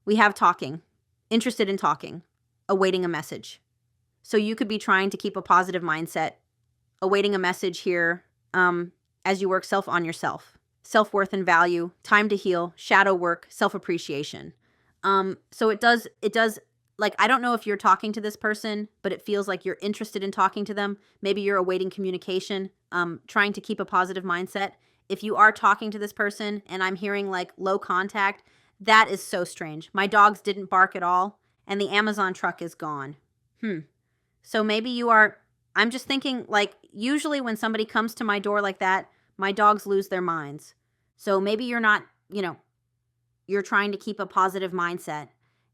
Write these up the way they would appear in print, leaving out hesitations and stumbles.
We have talking, interested in talking, awaiting a message. So you could be trying to keep a positive mindset, awaiting a message here as you work on yourself. Self-worth and value, time to heal, shadow work, self-appreciation. So it does, like, I don't know if you're talking to this person, but it feels like you're interested in talking to them. Maybe you're awaiting communication, trying to keep a positive mindset. If you are talking to this person and I'm hearing like low contact, that is so strange. My dogs didn't bark at all and the Amazon truck is gone. So maybe you are, I'm just thinking, like, usually when somebody comes to my door like that, my dogs lose their minds. So maybe you're not, you're trying to keep a positive mindset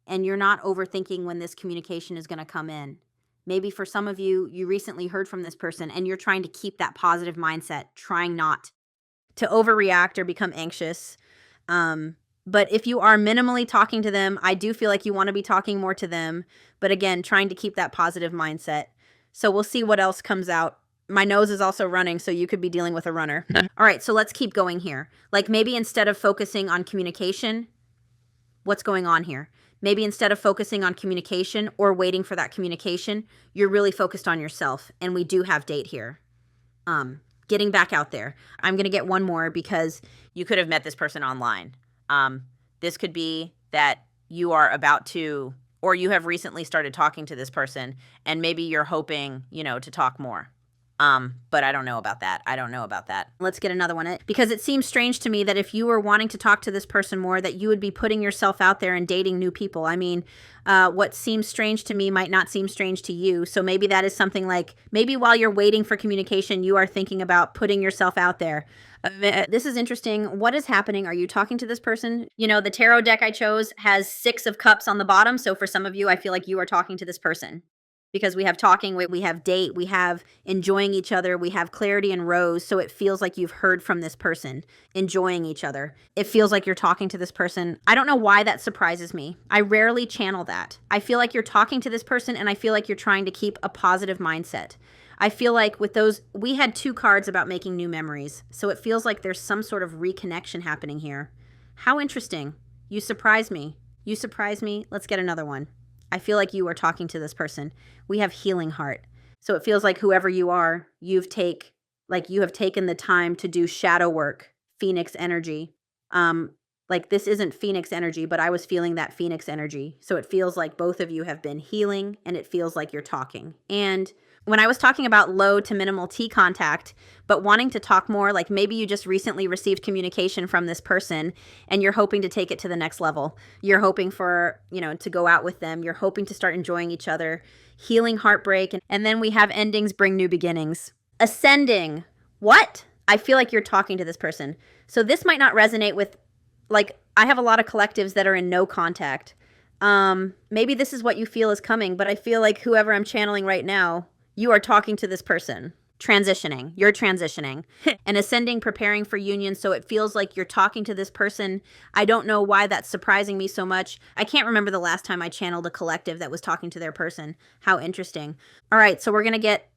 and you're not overthinking when this communication is going to come in. Maybe for some of you, you recently heard from this person and you're trying to keep that positive mindset, trying not to overreact or become anxious. But if you are minimally talking to them, I do feel like you want to be talking more to them. But again, trying to keep that positive mindset. So we'll see what else comes out. My nose is also running, so you could be dealing with a runner. All right, so let's keep going here. Like maybe instead of focusing on communication, what's going on here? Maybe instead of focusing on communication or waiting for that communication, you're really focused on yourself. And we do have date here. Getting back out there. I'm going to get one more because you could have met this person online. This could be that you are about to, or you have recently started talking to this person and maybe you're hoping, to talk more. But I don't know about that. Let's get another one. Because it seems strange to me that if you were wanting to talk to this person more, that you would be putting yourself out there and dating new people. I mean, what seems strange to me might not seem strange to you. So maybe that is something like, maybe while you're waiting for communication, you are thinking about putting yourself out there. This is interesting. What is happening? Are you talking to this person? The tarot deck I chose has 6 of cups on the bottom. So for some of you, I feel like you are talking to this person. Because we have talking, we have date, we have enjoying each other, we have clarity and rose. So it feels like you've heard from this person, enjoying each other. It feels like you're talking to this person. I don't know why that surprises me. I rarely channel that. I feel like you're talking to this person and I feel like you're trying to keep a positive mindset. I feel like with those, we had 2 cards about making new memories. So it feels like there's some sort of reconnection happening here. How interesting. You surprise me. Let's get another one. I feel like you are talking to this person. We have healing heart. So it feels like whoever you are, you have taken the time to do shadow work, Phoenix energy. Like this isn't Phoenix energy, but I was feeling that Phoenix energy. So it feels like both of you have been healing and it feels like you're talking. And when I was talking about low to minimal T contact, but wanting to talk more, like maybe you just recently received communication from this person and you're hoping to take it to the next level. You're hoping for, to go out with them. You're hoping to start enjoying each other, healing heartbreak. And then we have endings bring new beginnings. Ascending. What? I feel like you're talking to this person. So this might not resonate with, like, I have a lot of collectives that are in no contact. Maybe this is what you feel is coming, but I feel like whoever I'm channeling right now, you are talking to this person. Transitioning. You're transitioning. And ascending, preparing for union. So it feels like you're talking to this person. I don't know why that's surprising me so much. I can't remember the last time I channeled a collective that was talking to their person. How interesting. All right, so we're going to get,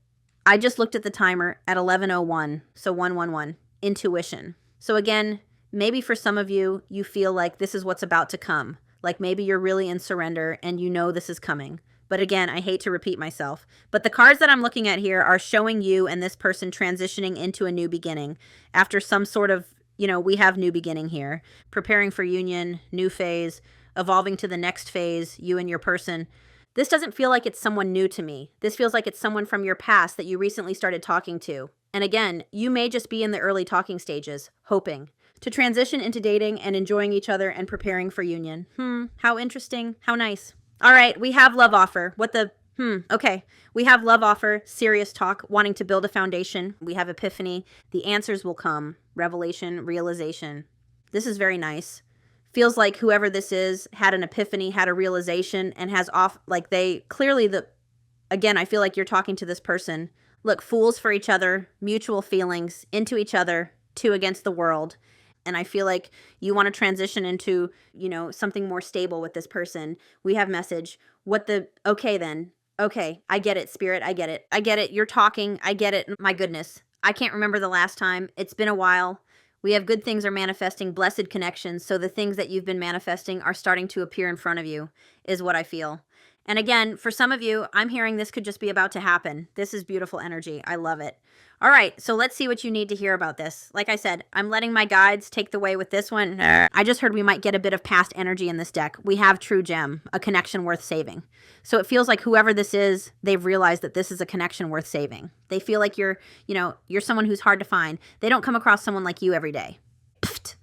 I just looked at the timer at 11:01. So 111. Intuition. So again, maybe for some of you, you feel like this is what's about to come. Like maybe you're really in surrender and you know this is coming. But again, I hate to repeat myself. But the cards that I'm looking at here are showing you and this person transitioning into a new beginning after some sort of, we have new beginning here. Preparing for union, new phase, evolving to the next phase, you and your person. This doesn't feel like it's someone new to me. This feels like it's someone from your past that you recently started talking to. And again, you may just be in the early talking stages, hoping to transition into dating and enjoying each other and preparing for union. How interesting. How nice. All right, we have love offer. Okay. We have love offer, serious talk, wanting to build a foundation. We have epiphany. The answers will come. Revelation, realization. This is very nice. Feels like whoever this is had an epiphany, had a realization, and has again, I feel like you're talking to this person. Look, fools for each other, mutual feelings, into each other, 2 against the world. And I feel like you want to transition into, something more stable with this person. We have message. Okay then. Okay, I get it, spirit. I get it. You're talking. I get it. My goodness. I can't remember the last time. It's been a while. We have good things are manifesting, blessed connections. So the things that you've been manifesting are starting to appear in front of you, is what I feel. And again, for some of you, I'm hearing this could just be about to happen. This is beautiful energy. I love it. All right, so let's see what you need to hear about this. Like I said, I'm letting my guides take the way with this one. I just heard we might get a bit of past energy in this deck. We have True Gem, a connection worth saving. So it feels like whoever this is, they've realized that this is a connection worth saving. They feel like you're someone who's hard to find. They don't come across someone like you every day.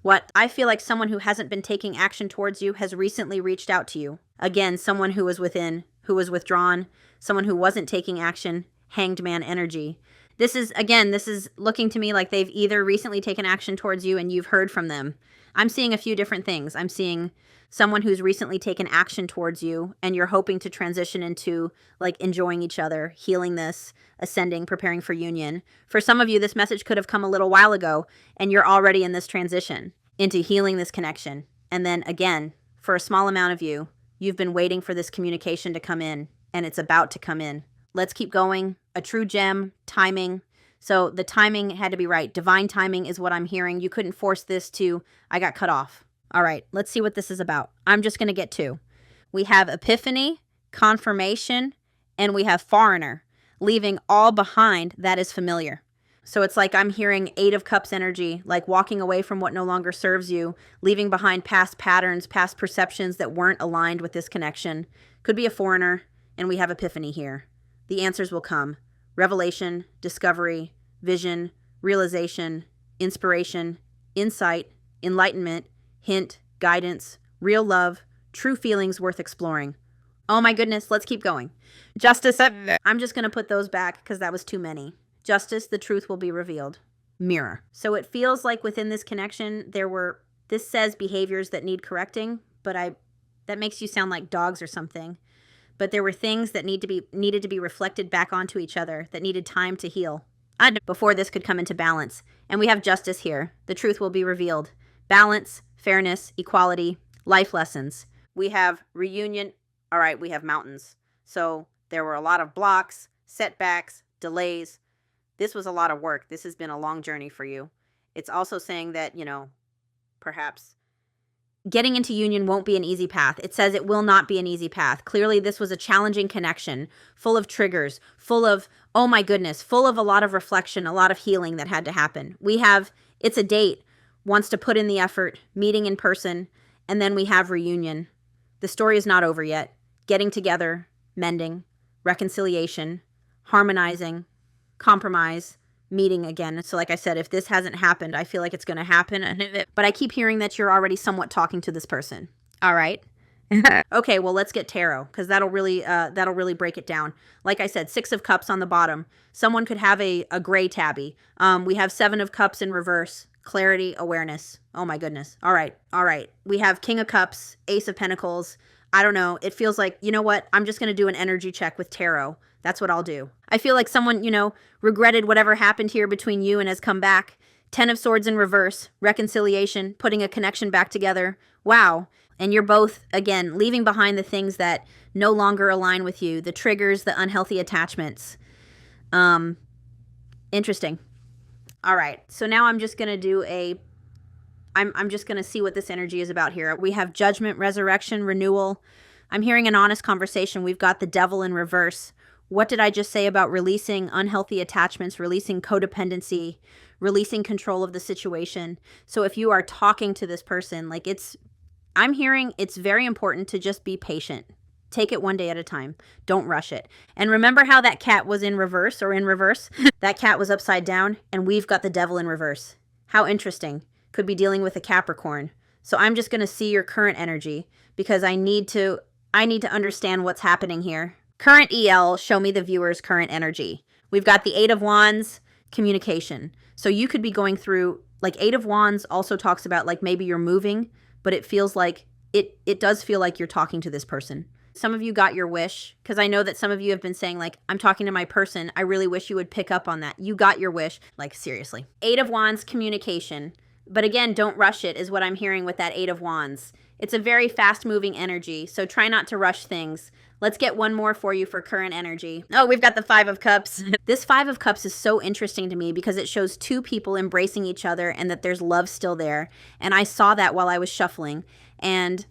What? I feel like someone who hasn't been taking action towards you has recently reached out to you. Again, someone who was withdrawn, someone who wasn't taking action, Hanged Man energy. This is looking to me like they've either recently taken action towards you and you've heard from them. I'm seeing a few different things. I'm seeing someone who's recently taken action towards you and you're hoping to transition into like enjoying each other, healing this, ascending, preparing for union. For some of you, this message could have come a little while ago and you're already in this transition into healing this connection. And then again, for a small amount of you, you've been waiting for this communication to come in and it's about to come in. Let's keep going. A true gem, timing. So the timing had to be right. Divine timing is what I'm hearing. You couldn't force this to, I got cut off. All right, let's see what this is about. I'm just going to get two. We have epiphany, confirmation, and we have foreigner, leaving all behind that is familiar. So it's like I'm hearing 8 of Cups energy, like walking away from what no longer serves you, leaving behind past patterns, past perceptions that weren't aligned with this connection. Could be a foreigner, and we have epiphany here. The answers will come. Revelation, discovery, vision, realization, inspiration, insight, enlightenment, hint, guidance, real love, true feelings worth exploring. Oh my goodness, let's keep going. Justice, I'm just going to put those back because that was too many. Justice, the truth will be revealed. Mirror. So it feels like within this connection, this says behaviors that need correcting, but that makes you sound like dogs or something. But there were things that needed to be reflected back onto each other that needed time to heal before this could come into balance. And we have justice here. The truth will be revealed. Balance, fairness, equality, life lessons. We have reunion. All right, we have mountains. So there were a lot of blocks, setbacks, delays. This was a lot of work. This has been a long journey for you. It's also saying that, perhaps getting into union won't be an easy path. It says it will not be an easy path. Clearly, this was a challenging connection, full of triggers, full of, oh my goodness, full of a lot of reflection, a lot of healing that had to happen. It's a date, wants to put in the effort, meeting in person, and then we have reunion. The story is not over yet. Getting together, mending, reconciliation, harmonizing, compromise, meeting again. So like I said, if this hasn't happened, I feel like it's going to happen. But I keep hearing that you're already somewhat talking to this person. All right. Okay, well, let's get tarot because that'll really break it down. Like I said, 6 of Cups on the bottom. Someone could have a gray tabby. We have 7 of Cups in reverse. Clarity, awareness. Oh my goodness. All right. We have King of Cups, Ace of Pentacles. I don't know. It feels like, you know what? I'm just going to do an energy check with tarot. That's what I'll do. I feel like someone, regretted whatever happened here between you and has come back. 10 of Swords in reverse, reconciliation, putting a connection back together. Wow. And you're both, again, leaving behind the things that no longer align with you, the triggers, the unhealthy attachments. Interesting. All right. So now I'm just going to I'm just going to see what this energy is about here. We have judgment, resurrection, renewal. I'm hearing an honest conversation. We've got the Devil in reverse. What did I just say about releasing unhealthy attachments, releasing codependency, releasing control of the situation? So if you are talking to this person, I'm hearing it's very important to just be patient. Take it one day at a time. Don't rush it. And remember how that cat was in reverse or in reverse? That cat was upside down and we've got the Devil in reverse. How interesting. Could be dealing with a Capricorn. So I'm just going to see your current energy because I need to understand what's happening here. Current EL, show me the viewer's current energy. We've got the 8 of Wands, communication. So you could be going through, 8 of Wands also talks about maybe you're moving, but it feels like, it does feel like you're talking to this person. Some of you got your wish, because I know that some of you have been saying, I'm talking to my person. I really wish you would pick up on that. You got your wish. Seriously. 8 of Wands, communication. But again, don't rush it is what I'm hearing with that 8 of Wands. It's a very fast-moving energy, so try not to rush things. Let's get one more for you for current energy. Oh, we've got the Five of Cups. This Five of Cups is so interesting to me because it shows two people embracing each other and that there's love still there. And I saw that while I was shuffling. And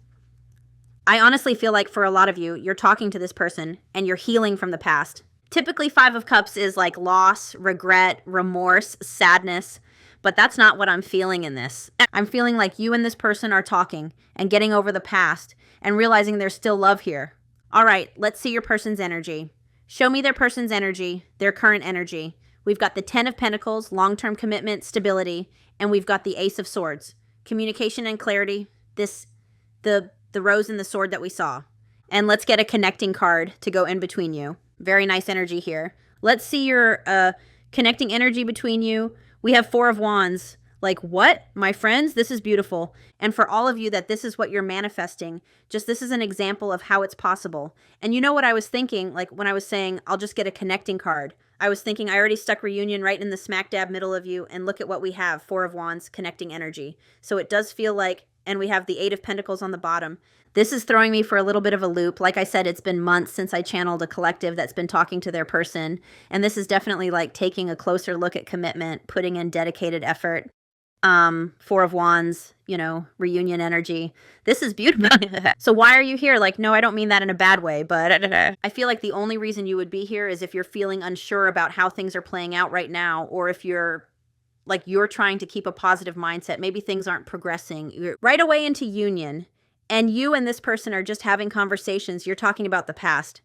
I honestly feel like for a lot of you, you're talking to this person and you're healing from the past. Typically, Five of Cups is like loss, regret, remorse, sadness. But that's not what I'm feeling in this. I'm feeling like you and this person are talking and getting over the past and realizing there's still love here. All right, let's see your person's energy. Show me their person's energy, their current energy. We've got the Ten of Pentacles, long-term commitment, stability, and we've got the Ace of Swords, communication and clarity, the rose and the sword that we saw. And let's get a connecting card to go in between you. Very nice energy here. Let's see your connecting energy between you. We have Four of Wands. Like, what? My friends, this is beautiful. And for all of you that this is what you're manifesting, just this is an example of how it's possible. And you know what I was thinking, like when I was saying, I'll just get a connecting card. I was thinking I already stuck reunion right in the smack dab middle of you. And look at what we have, Four of Wands, connecting energy. So it does feel like, and we have the Eight of Pentacles on the bottom. This is throwing me for a little bit of a loop. Like I said, it's been months since I channeled a collective that's been talking to their person. And this is definitely like taking a closer look at commitment, putting in dedicated effort. Four of Wands, you know, reunion energy. This is beautiful. So why are you here? Like, no, I don't mean that in a bad way, but I feel like the only reason you would be here is if you're feeling unsure about how things are playing out right now, or if you're trying to keep a positive mindset. Maybe things aren't progressing. You're right away into union. And you and this person are just having conversations. You're talking about the past.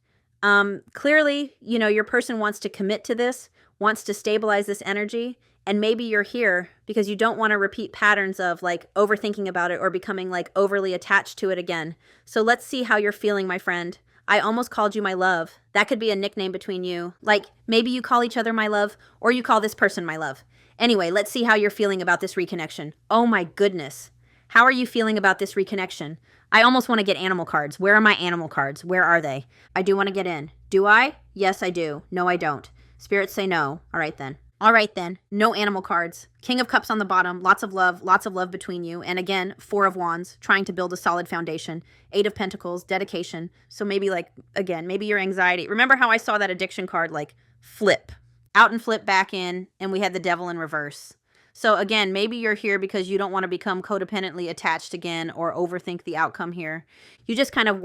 Clearly, you know, your person wants to commit to this, wants to stabilize this energy. And maybe you're here because you don't want to repeat patterns of like overthinking about it or becoming like overly attached to it again. So let's see how you're feeling, my friend. I almost called you my love. That could be a nickname between you. Like maybe you call each other my love or you call this person my love. Anyway, let's see how you're feeling about this reconnection. Oh my goodness. How are you feeling about this reconnection? I almost want to get animal cards. Where are my animal cards? Where are they? I do want to get in. Do I? Yes, I do. No, I don't. Spirits say no. All right then. All right then. No animal cards. King of Cups on the bottom. Lots of love between you. And again, Four of Wands, trying to build a solid foundation. Eight of Pentacles, dedication. So maybe like, again, maybe your anxiety. Remember how I saw that addiction card like flip out and flip back in, and we had the Devil in reverse. So again, maybe you're here because you don't want to become codependently attached again or overthink the outcome here. You just kind of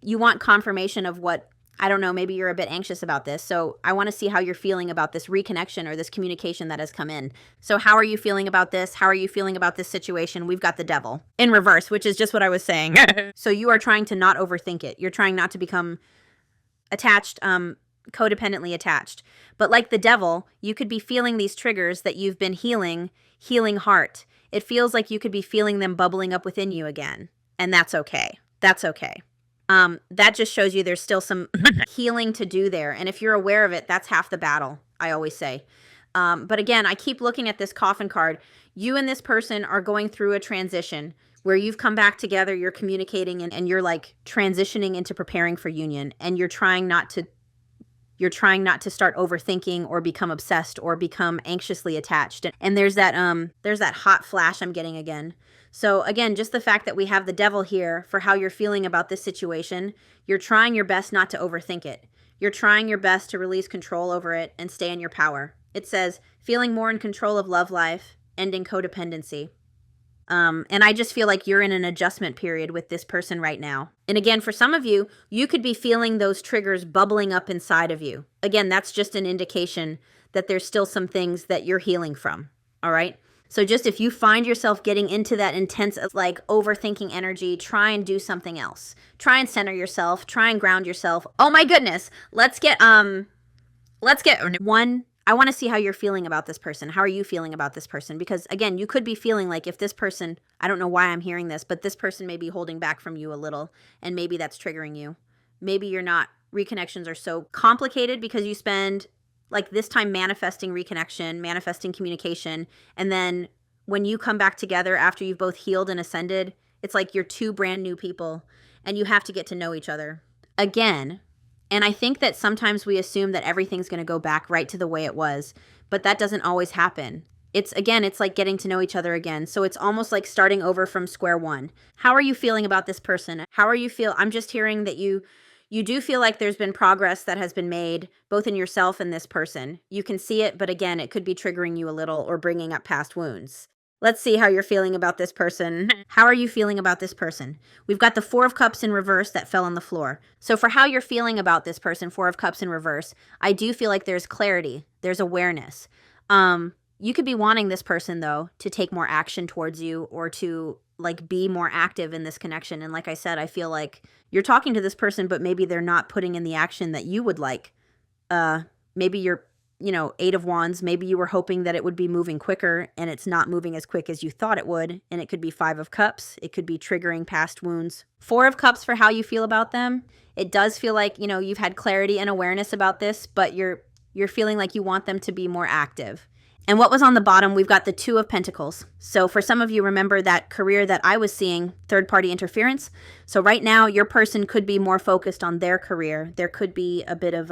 you want confirmation of what, I don't know, maybe you're a bit anxious about this. So I want to see how you're feeling about this reconnection or this communication that has come in. So how are you feeling about this? How are you feeling about this situation? We've got the Devil in reverse, which is just what I was saying. So you are trying to not overthink it. You're trying not to become attached, codependently attached. But like the Devil, you could be feeling these triggers that you've been healing heart. It feels like you could be feeling them bubbling up within you again. And that's okay. That's okay. That just shows you there's still some healing to do there. And if you're aware of it, that's half the battle, I always say. But again, I keep looking at this Coffin card. You and this person are going through a transition where you've come back together, you're communicating, and you're like transitioning into preparing for union. And you're trying not to start overthinking or become obsessed or become anxiously attached. And there's that hot flash I'm getting again. So again, just the fact that we have the Devil here for how you're feeling about this situation, you're trying your best not to overthink it. You're trying your best to release control over it and stay in your power. It says, feeling more in control of love life, ending codependency. And I just feel like you're in an adjustment period with this person right now. And again, for some of you, you could be feeling those triggers bubbling up inside of you. Again, that's just an indication that there's still some things that you're healing from. All right. So just if you find yourself getting into that intense, like overthinking energy, try and do something else. Try and center yourself, try and ground yourself. Oh my goodness. Let's get one. I want to see how you're feeling about this person. How are you feeling about this person? Because again, you could be feeling like if this person, I don't know why I'm hearing this, but this person may be holding back from you a little, and maybe that's triggering you. Maybe you're not, reconnections are so complicated because you spend like this time manifesting reconnection, manifesting communication, and then when you come back together after you've both healed and ascended, it's like you're two brand new people and you have to get to know each other again. And I think that sometimes we assume that everything's going to go back right to the way it was, but that doesn't always happen. It's again, it's like getting to know each other again. So it's almost like starting over from square one. How are you feeling about this person? How are you feel? I'm just hearing that you do feel like there's been progress that has been made both in yourself and this person. You can see it, but again, it could be triggering you a little or bringing up past wounds. Let's see how you're feeling about this person. How are you feeling about this person? We've got the Four of Cups in reverse that fell on the floor. So for how you're feeling about this person, Four of Cups in reverse, I do feel like there's clarity. There's awareness. You could be wanting this person, though, to take more action towards you or to, like, be more active in this connection. And like I said, I feel like you're talking to this person, but maybe they're not putting in the action that you would like. Maybe you're, Eight of Wands. Maybe you were hoping that it would be moving quicker and it's not moving as quick as you thought it would. And it could be Five of Cups. It could be triggering past wounds. Four of Cups for how you feel about them. It does feel like, you've had clarity and awareness about this, but you're feeling like you want them to be more active. And what was on the bottom, we've got the Two of Pentacles. So for some of you, remember that career that I was seeing, third-party interference. So right now, your person could be more focused on their career. There could be a bit of,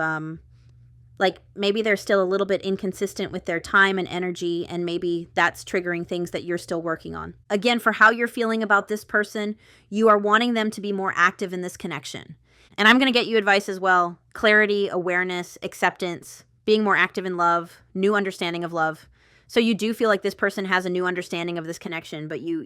maybe they're still a little bit inconsistent with their time and energy, and maybe that's triggering things that you're still working on. Again, for how you're feeling about this person, you are wanting them to be more active in this connection. And I'm going to get you advice as well. Clarity, awareness, acceptance, being more active in love, new understanding of love. So you do feel like this person has a new understanding of this connection, but you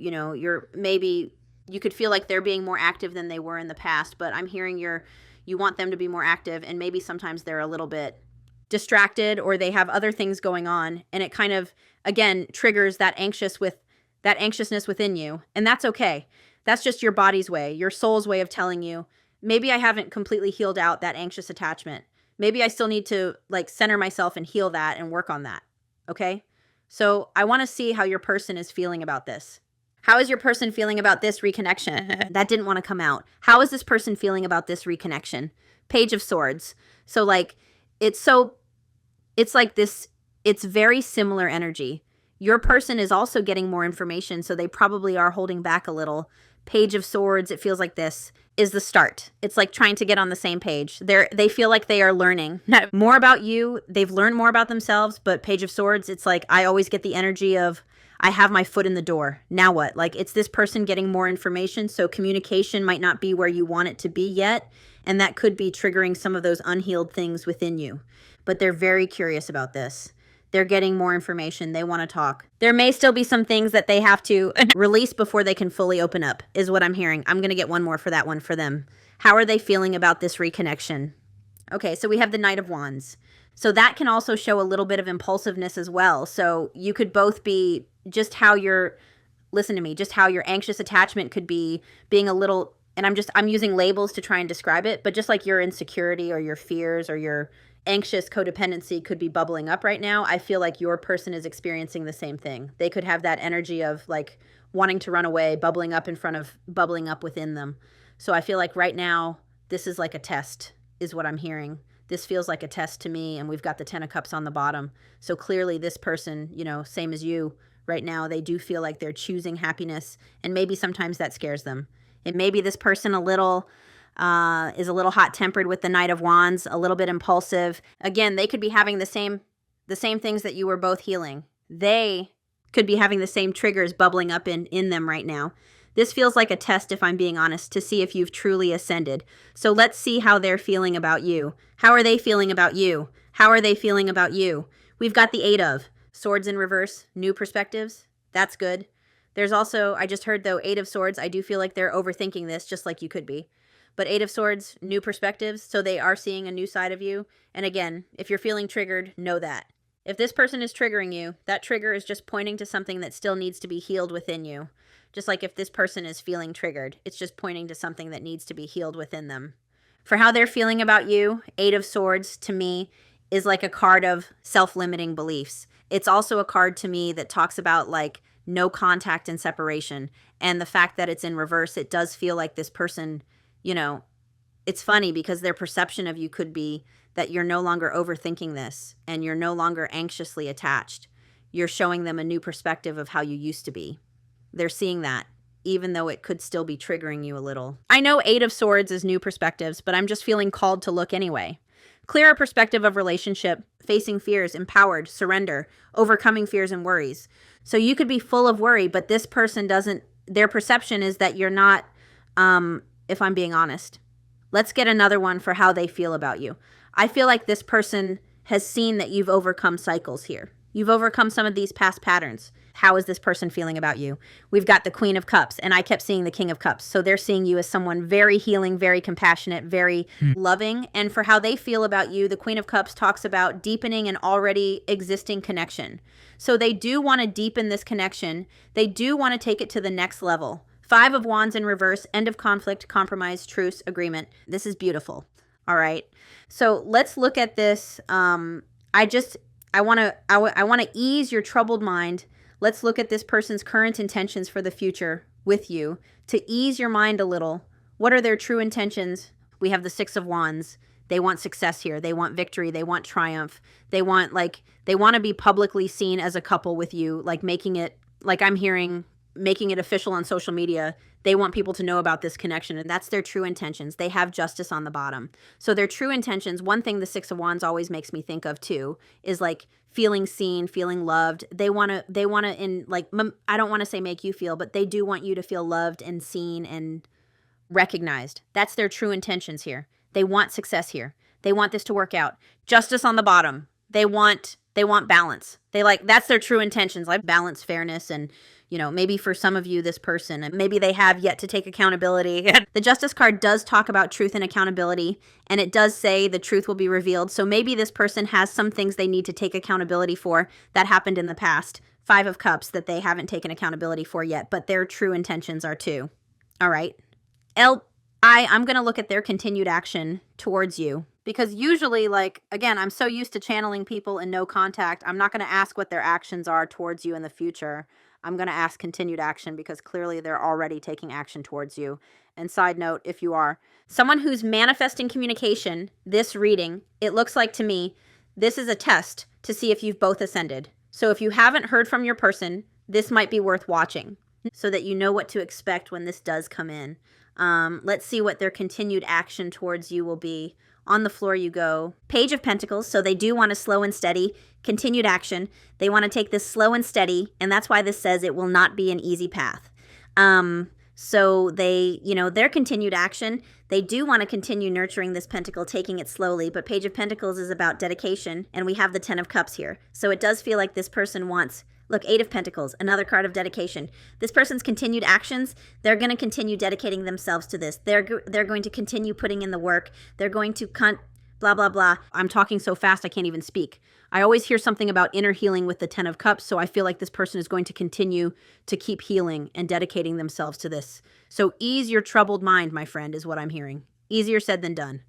could feel like they're being more active than they were in the past, but I'm hearing you want them to be more active, and maybe sometimes they're a little bit distracted or they have other things going on, and it kind of, again, triggers that anxiousness within you, and that's okay. That's just your body's way, your soul's way of telling you, maybe I haven't completely healed out that anxious attachment. Maybe I still need to center myself and heal that and work on that. Okay? So I want to see how your person is feeling about this. How is your person feeling about this reconnection? That didn't want to come out. How is this person feeling about this reconnection? Page of Swords. So it's like this, it's very similar energy. Your person is also getting more information, so they probably are holding back a little. Page of Swords, it feels like this is the start. It's like trying to get on the same page. They feel like they are learning more about you. They've learned more about themselves, but Page of Swords, it's like I always get the energy of I have my foot in the door. Now what? Like it's this person getting more information, so communication might not be where you want it to be yet, and that could be triggering some of those unhealed things within you. But they're very curious about this. They're getting more information. They want to talk. There may still be some things that they have to release before they can fully open up, is what I'm hearing. I'm going to get one more for that one for them. How are they feeling about this reconnection? Okay, so we have the Knight of Wands. So that can also show a little bit of impulsiveness as well. So you could both be just how your, listen to me, just how your anxious attachment could be being a little, and I'm using labels to try and describe it, but just like your insecurity or your fears or your anxious codependency could be bubbling up right now. I feel like your person is experiencing the same thing. They could have that energy of like wanting to run away, bubbling up within them. So I feel like right now, this is like a test, is what I'm hearing. This feels like a test to me, and we've got the Ten of Cups on the bottom. So clearly this person, same as you right now, they do feel like they're choosing happiness, and maybe sometimes that scares them. It may be this person is a little hot-tempered with the Knight of Wands, a little bit impulsive. Again, they could be having the same things that you were both healing. They could be having the same triggers bubbling up in them right now. This feels like a test, if I'm being honest, to see if you've truly ascended. So let's see how they're feeling about you. How are they feeling about you? How are they feeling about you? We've got the Eight of Swords in reverse, new perspectives. That's good. There's also, I just heard though, Eight of Swords. I do feel like they're overthinking this, just like you could be. But Eight of Swords, new perspectives, so they are seeing a new side of you. And again, if you're feeling triggered, know that. If this person is triggering you, that trigger is just pointing to something that still needs to be healed within you. Just like if this person is feeling triggered, it's just pointing to something that needs to be healed within them. For how they're feeling about you, Eight of Swords, to me, is like a card of self-limiting beliefs. It's also a card to me that talks about like no contact and separation. And the fact that it's in reverse, it does feel like this person, it's funny because their perception of you could be that you're no longer overthinking this and you're no longer anxiously attached. You're showing them a new perspective of how you used to be. They're seeing that, even though it could still be triggering you a little. I know Eight of Swords is new perspectives, but I'm just feeling called to look anyway. Clearer perspective of relationship, facing fears, empowered, surrender, overcoming fears and worries. So you could be full of worry, but this person doesn't, their perception is that you're not, if I'm being honest. Let's get another one for how they feel about you. I feel like this person has seen that you've overcome cycles here. You've overcome some of these past patterns. How is this person feeling about you? We've got the Queen of Cups, and I kept seeing the King of Cups. So they're seeing you as someone very healing, very compassionate, very loving. And for how they feel about you, the Queen of Cups talks about deepening an already existing connection. So they do want to deepen this connection. They do want to take it to the next level. 5 of Wands in reverse, end of conflict, compromise, truce, agreement. This is beautiful. All right. So let's look at this. I want to ease your troubled mind. Let's look at this person's current intentions for the future with you to ease your mind a little. What are their true intentions? We have the 6 of Wands. They want success here. They want victory. They want triumph. They want to be publicly seen as a couple with you, like making it, like I'm hearing, making it official on social media. They want people to know about this connection, and that's their true intentions. They have justice on the bottom. So their true intentions, one thing the 6 of Wands always makes me think of too, is like feeling seen, feeling loved. They want to in like, I don't want to say make you feel, but they do want you to feel loved and seen and recognized. That's their true intentions here. They want success here. They want this to work out. Justice on the bottom. They want balance. That's their true intentions, like balance, fairness, and maybe for some of you, this person, and maybe they have yet to take accountability. The Justice card does talk about truth and accountability, and it does say the truth will be revealed. So maybe this person has some things they need to take accountability for that happened in the past. 5 of Cups that they haven't taken accountability for yet, but their true intentions are too. All right. I'm going to look at their continued action towards you. Because usually, again, I'm so used to channeling people in no contact. I'm not going to ask what their actions are towards you in the future. I'm going to ask continued action because clearly they're already taking action towards you. And side note, if you are someone who's manifesting communication, this reading, it looks like to me, this is a test to see if you've both ascended. So if you haven't heard from your person, this might be worth watching so that you know what to expect when this does come in. Let's see what their continued action towards you will be. On the floor you go. Page of Pentacles. So they do want to slow and steady. Continued action. They want to take this slow and steady. And that's why this says it will not be an easy path. So they, their continued action, they do want to continue nurturing this pentacle, taking it slowly. But Page of Pentacles is about dedication. And we have the 10 of Cups here. So it does feel like this person wants, look, 8 of Pentacles, another card of dedication. This person's continued actions, they're going to continue dedicating themselves to this. They're going to continue putting in the work. They're going to blah, blah, blah. I'm talking so fast I can't even speak. I always hear something about inner healing with the 10 of Cups, so I feel like this person is going to continue to keep healing and dedicating themselves to this. So ease your troubled mind, my friend, is what I'm hearing. Easier said than done.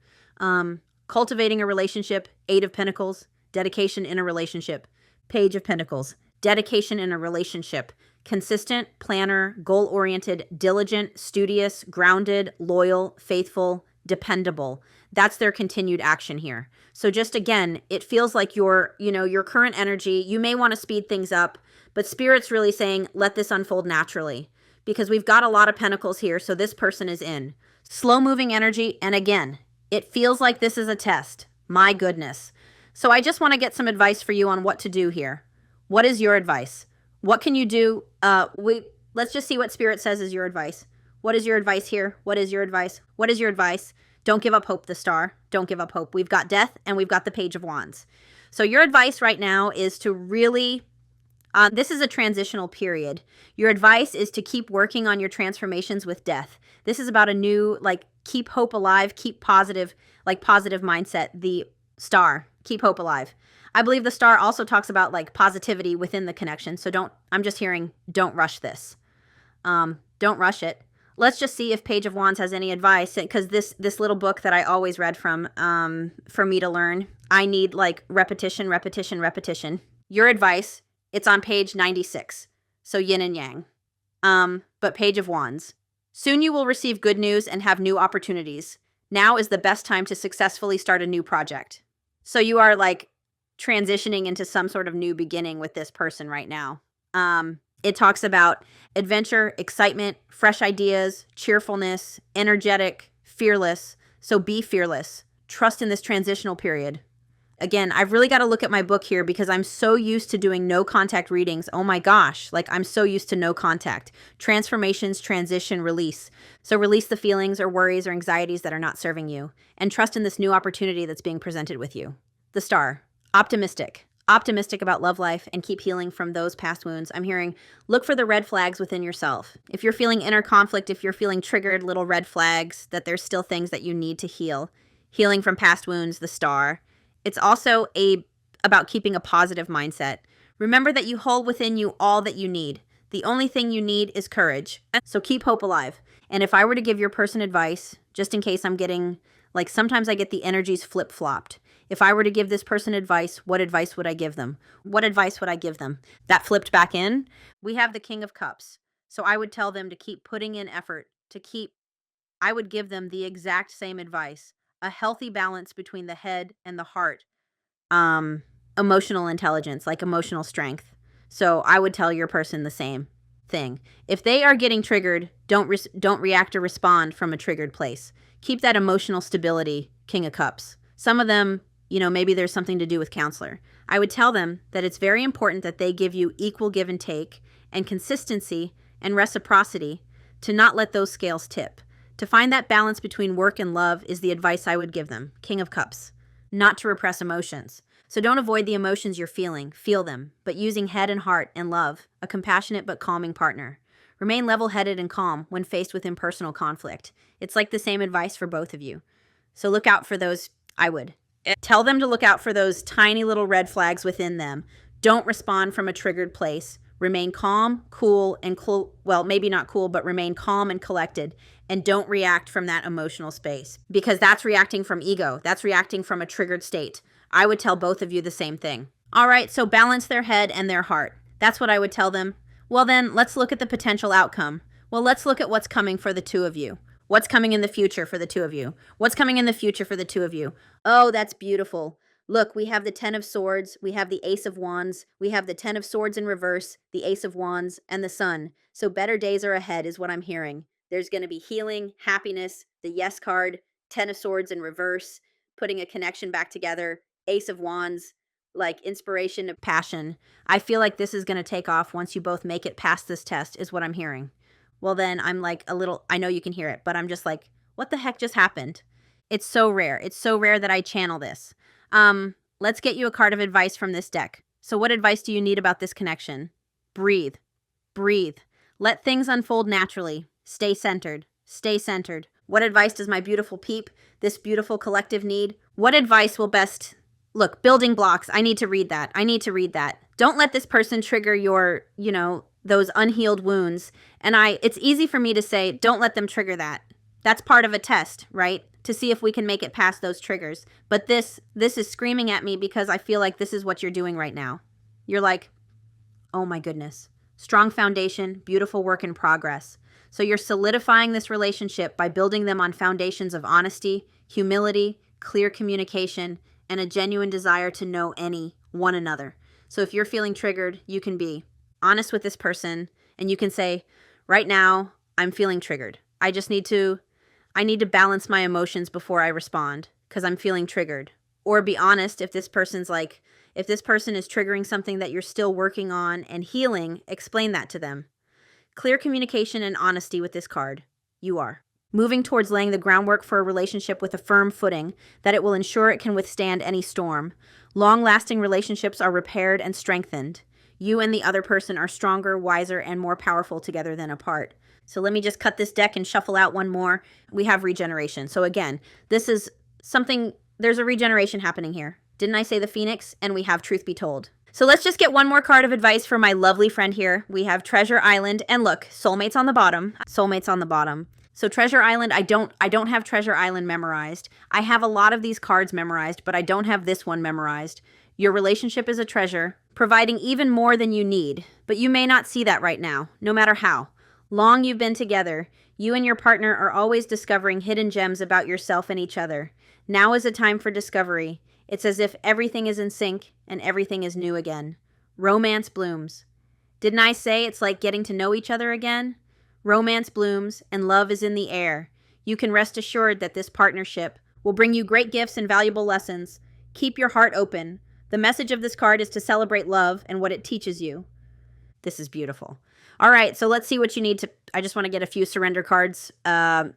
Cultivating a relationship, 8 of Pentacles, dedication in a relationship, Page of Pentacles. Dedication in a relationship. Consistent, planner, goal-oriented, diligent, studious, grounded, loyal, faithful, dependable. That's their continued action here. So just again, it feels like your current energy, you may want to speed things up, but Spirit's really saying, let this unfold naturally. Because we've got a lot of pentacles here, so this person is in. Slow-moving energy, and again, it feels like this is a test. My goodness. So I just want to get some advice for you on what to do here. What is your advice? What can you do? Let's just see what Spirit says is your advice. What is your advice here? What is your advice? What is your advice? Don't give up hope, the Star. Don't give up hope. We've got Death and we've got the Page of Wands. So your advice right now is to really, this is a transitional period. Your advice is to keep working on your transformations with Death. This is about a new, keep hope alive, keep positive, positive mindset. The Star, keep hope alive. I believe the Star also talks about positivity within the connection. So I'm just hearing, don't rush this. Don't rush it. Let's just see if Page of Wands has any advice, because this little book that I always read from, for me to learn, I need repetition, repetition, repetition. Your advice, it's on page 96. So yin and yang. But Page of Wands. Soon you will receive good news and have new opportunities. Now is the best time to successfully start a new project. So you are transitioning into some sort of new beginning with this person right now. It talks about adventure, excitement, fresh ideas, cheerfulness, energetic, fearless. So be fearless. Trust in this transitional period. Again, I've really got to look at my book here because I'm so used to doing no contact readings. Oh my gosh, like I'm so used to no contact. Transformations, transition, release. So release the feelings or worries or anxieties that are not serving you, and trust in this new opportunity that's being presented with you. The star, optimistic. Optimistic about love life and keep healing from those past wounds. I'm hearing, look for the red flags within yourself. If you're feeling inner conflict, if you're feeling triggered, little red flags, that there's still things that you need to heal. Healing from past wounds, the star. It's also about keeping a positive mindset. Remember that you hold within you all that you need. The only thing you need is courage. So keep hope alive. And if I were to give your person advice, just in case I'm getting, like sometimes I get the energies flip-flopped. If I were to give this person advice, what advice would I give them? What advice would I give them? That flipped back in. We have the King of Cups. So I would tell them to keep putting in effort, I would give them the exact same advice. A healthy balance between the head and the heart. Emotional intelligence, like emotional strength. So I would tell your person the same thing. If they are getting triggered, don't react or respond from a triggered place. Keep that emotional stability, King of Cups. Some of them, maybe there's something to do with counselor. I would tell them that it's very important that they give you equal give and take and consistency and reciprocity to not let those scales tip. To find that balance between work and love is the advice I would give them, King of Cups. Not to repress emotions. So don't avoid the emotions you're feeling, feel them, but using head and heart and love, a compassionate but calming partner. Remain level-headed and calm when faced with impersonal conflict. It's like the same advice for both of you. So look out for those, I would. Tell them to look out for those tiny little red flags within them. Don't respond from a triggered place. Remain calm, cool, and well, maybe not cool, but remain calm and collected. And don't react from that emotional space because that's reacting from ego. That's reacting from a triggered state. I would tell both of you the same thing. All right, so balance their head and their heart. That's what I would tell them. Well, then let's look at the potential outcome. Well, let's look at what's coming for the two of you. What's coming in the future for the two of you? What's coming in the future for the two of you? Oh, that's beautiful. Look, we have the 10 of Swords, we have the Ace of Wands, we have the 10 of Swords in reverse, the Ace of Wands, and the Sun. So better days are ahead is what I'm hearing. There's going to be healing, happiness, the Yes card, 10 of Swords in reverse, putting a connection back together, Ace of Wands, like inspiration and passion. I feel like this is going to take off once you both make it past this test is what I'm hearing. Well, then I'm like I know you can hear it, but I'm just like, what the heck just happened? It's so rare. It's so rare that I channel this. Let's get you a card of advice from this deck. So what advice do you need about this connection? Breathe. Breathe. Let things unfold naturally. Stay centered. Stay centered. What advice does my beautiful peep, this beautiful collective need? What advice will best... Look, building blocks. I need to read that. I need to read that. Don't let this person trigger your, those unhealed wounds. And it's easy for me to say, don't let them trigger that. That's part of a test, right? To see if we can make it past those triggers. But this is screaming at me because I feel like this is what you're doing right now. You're like, oh my goodness. Strong foundation, beautiful work in progress. So you're solidifying this relationship by building them on foundations of honesty, humility, clear communication, and a genuine desire to know one another. So if you're feeling triggered, you can be honest with this person and you can say, right now, I'm feeling triggered. I need to balance my emotions before I respond because I'm feeling triggered. Or be honest if this person is triggering something that you're still working on and healing, explain that to them. Clear communication and honesty with this card. You are. Moving towards laying the groundwork for a relationship with a firm footing that it will ensure it can withstand any storm. Long-lasting relationships are repaired and strengthened. You and the other person are stronger, wiser, and more powerful together than apart. So let me just cut this deck and shuffle out one more. We have regeneration. So again, this is something, there's a regeneration happening here. Didn't I say the Phoenix? And we have Truth Be Told. So let's just get one more card of advice for my lovely friend here. We have Treasure Island. And look, soulmates on the bottom. Soulmates on the bottom. So Treasure Island, I don't have Treasure Island memorized. I have a lot of these cards memorized, but I don't have this one memorized. Your relationship is a treasure, providing even more than you need. But you may not see that right now, no matter how long you've been together. You and your partner are always discovering hidden gems about yourself and each other. Now is a time for discovery. It's as if everything is in sync and everything is new again. Romance blooms. Didn't I say it's like getting to know each other again? Romance blooms and love is in the air. You can rest assured that this partnership will bring you great gifts and valuable lessons. Keep your heart open. The message of this card is to celebrate love and what it teaches you. This is beautiful. All right, so let's see what you need to... I just want to get a few surrender cards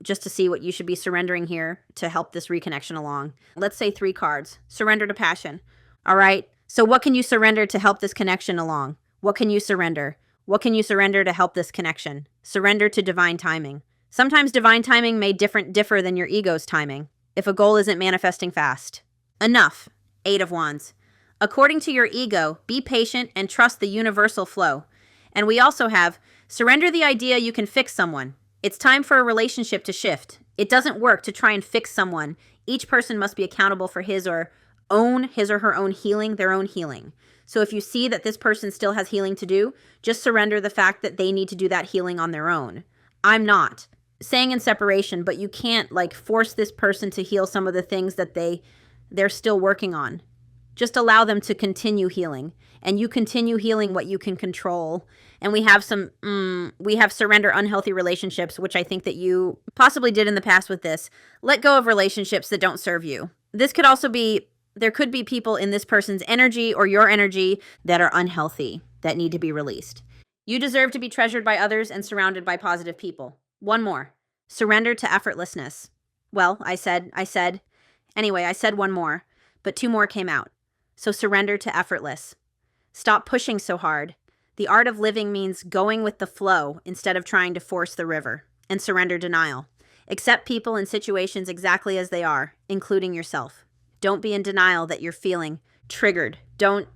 just to see what you should be surrendering here to help this reconnection along. Let's say 3 cards. Surrender to passion. All right, so what can you surrender to help this connection along? What can you surrender? What can you surrender to help this connection? Surrender to divine timing. Sometimes divine timing may differ than your ego's timing if a goal isn't manifesting fast. Enough. 8 of Wands. According to your ego, be patient and trust the universal flow. And we also have, surrender the idea you can fix someone. It's time for a relationship to shift. It doesn't work to try and fix someone. Each person must be accountable for his or her own healing, their own healing. So if you see that this person still has healing to do, just surrender the fact that they need to do that healing on their own. I'm not saying in separation, but you can't like force this person to heal some of the things that they're still working on. Just allow them to continue healing, and you continue healing what you can control. And we have surrender unhealthy relationships, which I think that you possibly did in the past with this. Let go of relationships that don't serve you. This could also be, there could be people in this person's energy or your energy that are unhealthy, that need to be released. You deserve to be treasured by others and surrounded by positive people. One more. Surrender to effortlessness. Well, I said one more, but 2 more came out. So surrender to effortless. Stop pushing so hard. The art of living means going with the flow instead of trying to force the river. And surrender denial. Accept people and situations exactly as they are, including yourself. Don't be in denial that you're feeling triggered. Don't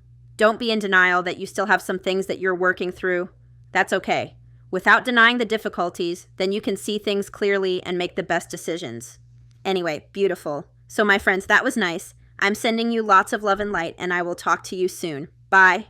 be in denial that you still have some things that you're working through. That's okay. Without denying the difficulties, then you can see things clearly and make the best decisions. Anyway, beautiful. So my friends, that was nice. I'm sending you lots of love and light, and I will talk to you soon. Bye.